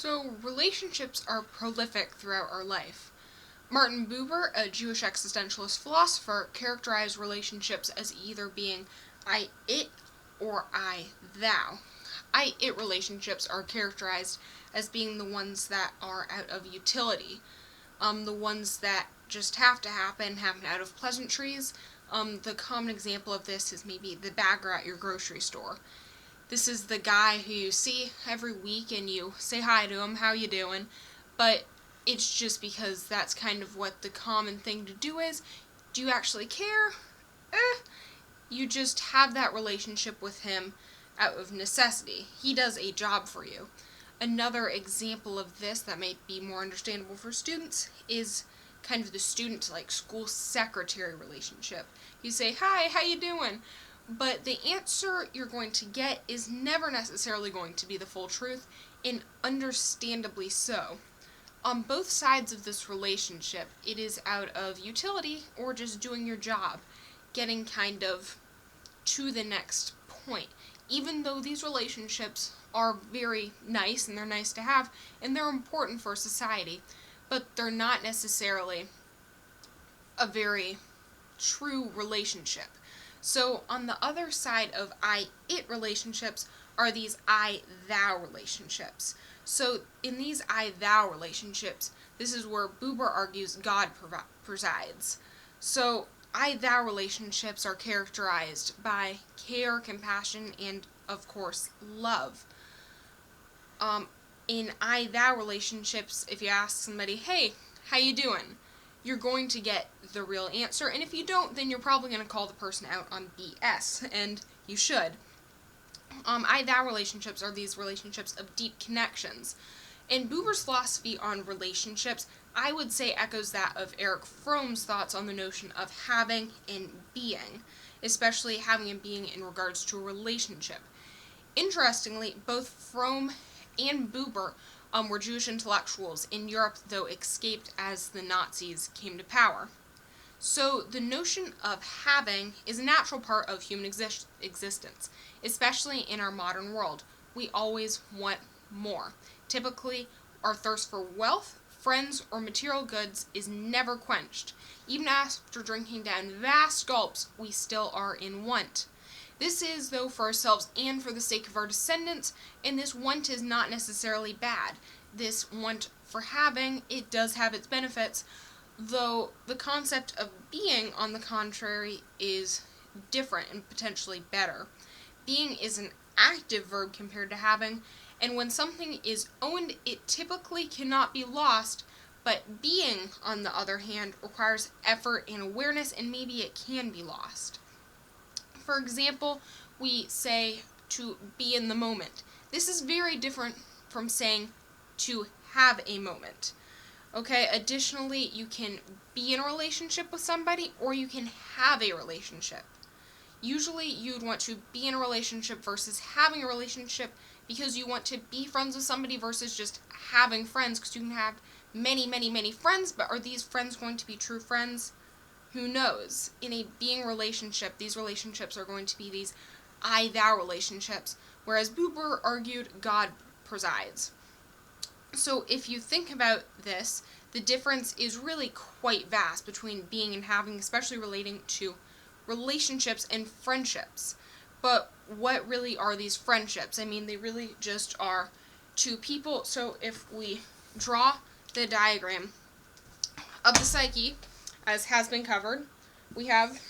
So, relationships are prolific throughout our life. Martin Buber, a Jewish existentialist philosopher, characterized relationships as either being I-it or I-thou. I-it relationships are characterized as being the ones that are out of utility, the ones that just have to happen out of pleasantries. The common example of this is maybe the bagger at your grocery store. This is the guy who you see every week and you say hi to him, how you doing, but it's just because that's kind of what the common thing to do is. Do you actually care? You just have that relationship with him out of necessity. He does a job for you. Another example of this that may be more understandable for students is kind of the student school secretary relationship. You say, hi, how you doing? But the answer you're going to get is never necessarily going to be the full truth, and understandably so. On both sides of this relationship, it is out of utility or just doing your job, getting kind of to the next point. Even though these relationships are very nice and they're nice to have and they're important for society, but they're not necessarily a very true relationship. So on the other side of I-it relationships are these I-thou relationships. So in these I-thou relationships, this is where Buber argues God presides. So I-thou relationships are characterized by care, compassion, and, of course, love. In I-thou relationships, if you ask somebody, hey, how you doing? You're going to get the real answer, and if you don't, then you're probably going to call the person out on BS, and you should. I-thou relationships are these relationships of deep connections. And Buber's philosophy on relationships, I would say, echoes that of Erich Fromm's thoughts on the notion of having and being, especially having and being in regards to a relationship. Interestingly, both Fromm and Buber were Jewish intellectuals in Europe, though escaped as the Nazis came to power. So the notion of having is a natural part of human existence, especially in our modern world. We always want more. Typically, our thirst for wealth, friends, or material goods is never quenched. Even after drinking down vast gulps, we still are in want. This is, though, for ourselves and for the sake of our descendants, and this want is not necessarily bad. This want for having, it does have its benefits, though the concept of being, on the contrary, is different and potentially better. Being is an active verb compared to having, and when something is owned, it typically cannot be lost, but being, on the other hand, requires effort and awareness, and maybe it can be lost. For example, we say to be in the moment. This is very different from saying to have a moment. Okay, additionally, you can be in a relationship with somebody or you can have a relationship. Usually, you'd want to be in a relationship versus having a relationship because you want to be friends with somebody versus just having friends, because you can have many, many, many friends, but are these friends going to be true friends? Who knows? In a being relationship, these relationships are going to be these I-thou relationships, whereas Buber argued God presides. So if you think about this, the difference is really quite vast between being and having, especially relating to relationships and friendships. But what really are these friendships? I mean, they really just are two people. So if we draw the diagram of the psyche, as has been covered, we have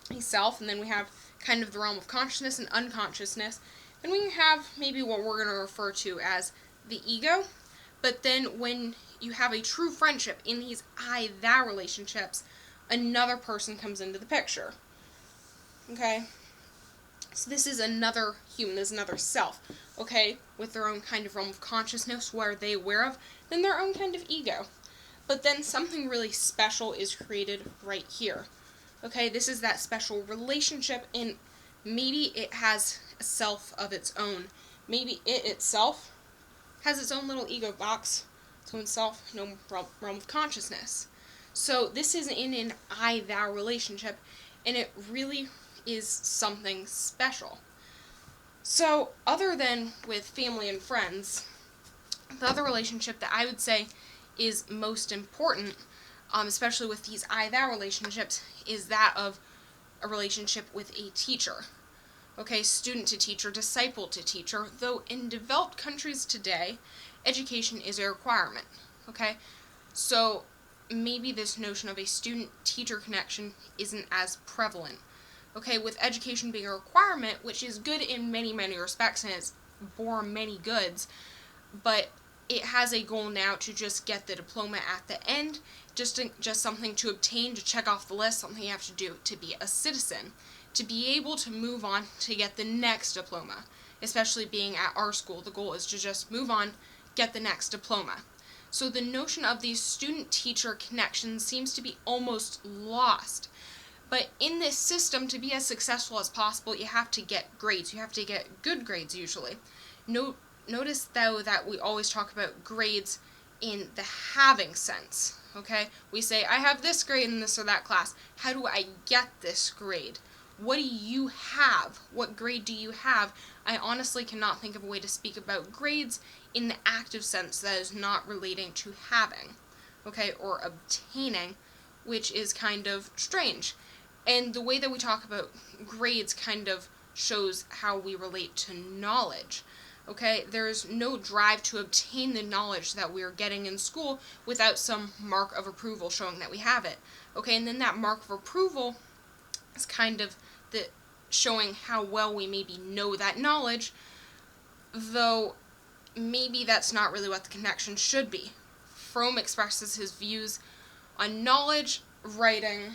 a self, and then we have kind of the realm of consciousness and unconsciousness. Then we have maybe what we're going to refer to as the ego. But then when you have a true friendship in these I-thou relationships, another person comes into the picture. Okay? So this is another human, this is another self, okay, with their own kind of realm of consciousness. What are they aware of? Then their own kind of ego. But then something really special is created right here. Okay, this is that special relationship, and maybe it has a self of its own. Maybe it itself has its own little ego box, its own self, no realm of consciousness. So this is in an I-thou relationship, and it really is something special. So other than with family and friends, The other relationship that I would say is most important, especially with these I-thou relationships, is that of a relationship with a teacher. Okay, student to teacher, disciple to teacher, though in developed countries today, education is a requirement. Okay, so maybe this notion of a student-teacher connection isn't as prevalent. Okay, with education being a requirement, which is good in many, many respects and has borne many goods, but it has a goal now to just get the diploma at the end, just something to obtain, to check off the list, something you have to do to be a citizen, to be able to move on to get the next diploma. Especially being at our school, the goal is to just move on, get the next diploma. So the notion of these student-teacher connections seems to be almost lost. But in this system, to be as successful as possible, you have to get grades. You have to get good grades, usually. Notice, though, that we always talk about grades in the having sense, okay? We say, I have this grade in this or that class. How do I get this grade? What do you have? What grade do you have? I honestly cannot think of a way to speak about grades in the active sense that is not relating to having, okay, or obtaining, which is kind of strange. And the way that we talk about grades kind of shows how we relate to knowledge. Okay, there's no drive to obtain the knowledge that we're getting in school without some mark of approval showing that we have it. Okay, and then that mark of approval is kind of the showing how well we maybe know that knowledge, though maybe that's not really what the connection should be. Fromm expresses his views on knowledge, writing,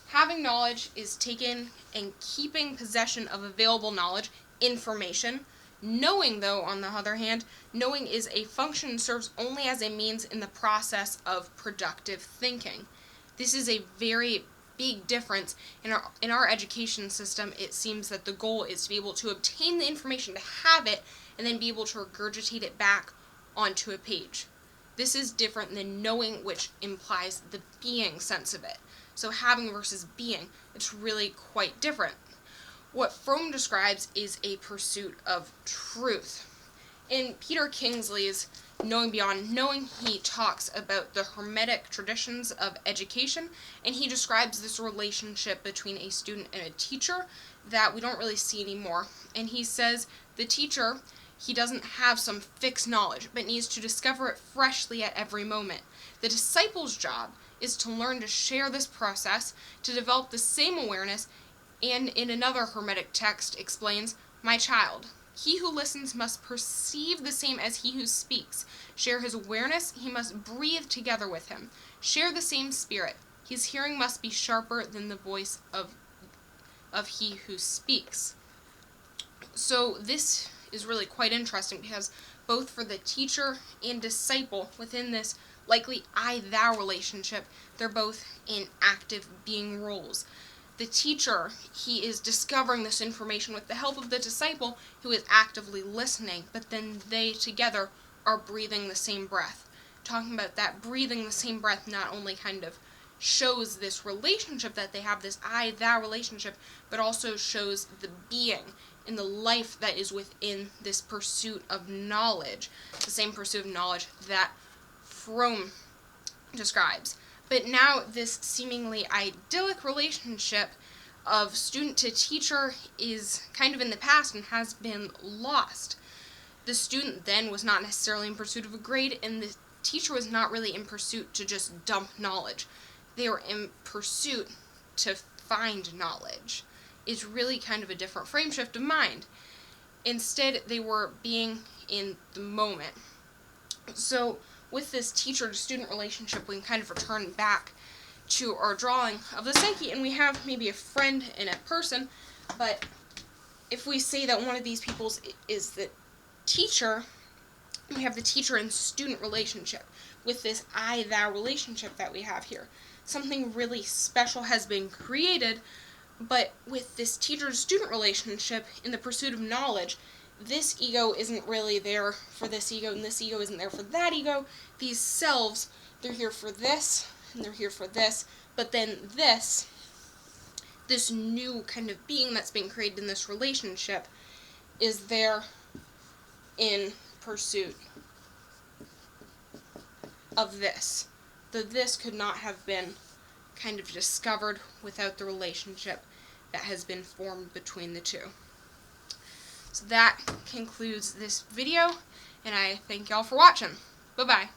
having knowledge is taking and keeping possession of available knowledge, information. Knowing, though, on the other hand, knowing is a function and serves only as a means in the process of productive thinking. This is a very big difference. In our education system, it seems that the goal is to be able to obtain the information, to have it, and then be able to regurgitate it back onto a page. This is different than knowing, which implies the being sense of it. So having versus being, it's really quite different. What Fromm describes is a pursuit of truth. In Peter Kingsley's Knowing Beyond Knowing, he talks about the Hermetic traditions of education, and he describes this relationship between a student and a teacher that we don't really see anymore. And he says the teacher, he doesn't have some fixed knowledge, but needs to discover it freshly at every moment. The disciple's job is to learn to share this process, to develop the same awareness, and in another Hermetic text explains, my child, he who listens must perceive the same as he who speaks. Share his awareness, he must breathe together with him. Share the same spirit. His hearing must be sharper than the voice of he who speaks. So this is really quite interesting because both for the teacher and disciple within this likely I-thou relationship, they're both in active being roles. The teacher, he is discovering this information with the help of the disciple who is actively listening, but then they together are breathing the same breath. Talking about that breathing the same breath not only kind of shows this relationship that they have, this I-thou relationship, but also shows the being and the life that is within this pursuit of knowledge, the same pursuit of knowledge that Fromm describes. But now this seemingly idyllic relationship of student to teacher is kind of in the past and has been lost. The student then was not necessarily in pursuit of a grade, and the teacher was not really in pursuit to just dump knowledge. They were in pursuit to find knowledge. It's really kind of a different frame shift of mind. Instead, they were being in the moment. So with this teacher-to-student relationship, we can kind of return back to our drawing of the psyche, and we have maybe a friend and a person, but if we say that one of these people is the teacher, we have the teacher and student relationship with this I-thou relationship that we have here. Something really special has been created, but with this teacher-to-student relationship, in the pursuit of knowledge, this ego isn't really there for this ego, and this ego isn't there for that ego. These selves, they're here for this, and they're here for this, but then this new kind of being that's being created in this relationship is there in pursuit of this. That this could not have been kind of discovered without the relationship that has been formed between the two. So that concludes this video, and I thank y'all for watching. Bye-bye.